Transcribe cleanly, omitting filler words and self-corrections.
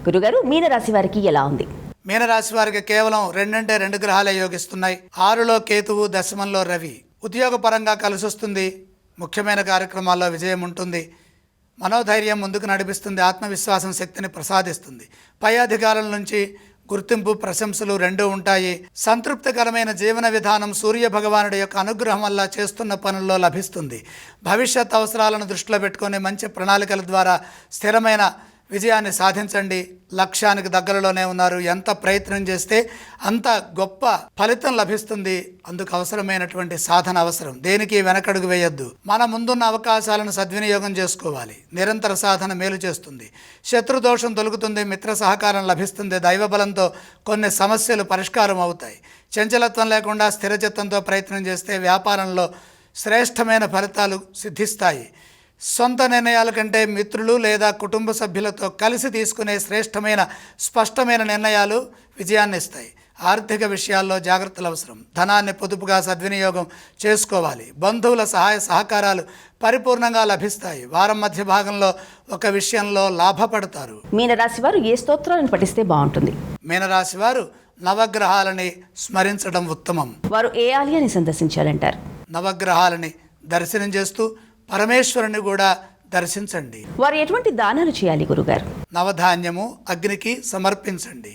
గురుగారు, మీనరాశి వారికి ఎలా ఉంది? మీనరాశి వారికి కేవలం 2 గ్రహాలే యోగిస్తున్నాయి. 6లో కేతువు, దశమంలో రవి. ఉద్యోగపరంగా కలిసొస్తుంది. ముఖ్యమైన కార్యక్రమాల్లో విజయం ఉంటుంది. మనోధైర్యం ముందుకు నడిపిస్తుంది. ఆత్మవిశ్వాసం శక్తిని ప్రసాదిస్తుంది. పై అధికారుల నుంచి గుర్తింపు, ప్రశంసలు రెండూ ఉంటాయి. సంతృప్తికరమైన జీవన విధానం సూర్య భగవానుడి యొక్క అనుగ్రహం వల్ల చేస్తున్న పనుల్లో లభిస్తుంది. భవిష్యత్ అవసరాలను దృష్టిలో పెట్టుకొని మంచి ప్రణాళికల ద్వారా స్థిరమైన విజయాన్ని సాధించండి. లక్ష్యానికి దగ్గరలోనే ఉన్నారు. ఎంత ప్రయత్నం చేస్తే అంత గొప్ప ఫలితం లభిస్తుంది. అందుకు అవసరమైనటువంటి సాధన అవసరం. దేనికి వెనకడుగు వేయొద్దు. మన ముందున్న అవకాశాలను సద్వినియోగం చేసుకోవాలి. నిరంతర సాధన మేలు చేస్తుంది. శత్రుదోషం తొలగుతుంది. మిత్ర సహకారం లభిస్తుంది. దైవబలంతో కొన్ని సమస్యలు పరిష్కారం అవుతాయి. చంచలత్వం లేకుండా స్థిరచిత్తంతో ప్రయత్నం చేస్తే వ్యాపారంలో శ్రేష్టమైన ఫలితాలు సిద్ధిస్తాయి. సొంత నిర్ణయాల కంటే మిత్రులు లేదా కుటుంబ సభ్యులతో కలిసి తీసుకునే శ్రేష్టమైన స్పష్టమైన నిర్ణయాలు విజయాన్ని ఇస్తాయి. ఆర్థిక విషయాల్లో జాగ్రత్తలు అవసరం. ధనాన్ని పొదుపుగా సద్వినియోగం చేసుకోవాలి. బంధువుల సహాయ సహకారాలు పరిపూర్ణంగా లభిస్తాయి. వారం మధ్య భాగంలో ఒక విషయంలో లాభపడతారు. మీనరాశి వారు ఏ స్తోత్రాలను పఠిస్తే బాగుంటుంది? మీనరాశి వారు నవగ్రహాలని స్మరించడం ఉత్తమం. వారు ఏ ఆలయాన్ని సందర్శించాలంటారు? నవగ్రహాలని దర్శనం చేస్తూ పరమేశ్వరుని కూడా దర్శించండి. వారు ఎటువంటి దానాలు చేయాలి గురుగారు? నవధాన్యము అగ్నికి సమర్పించండి.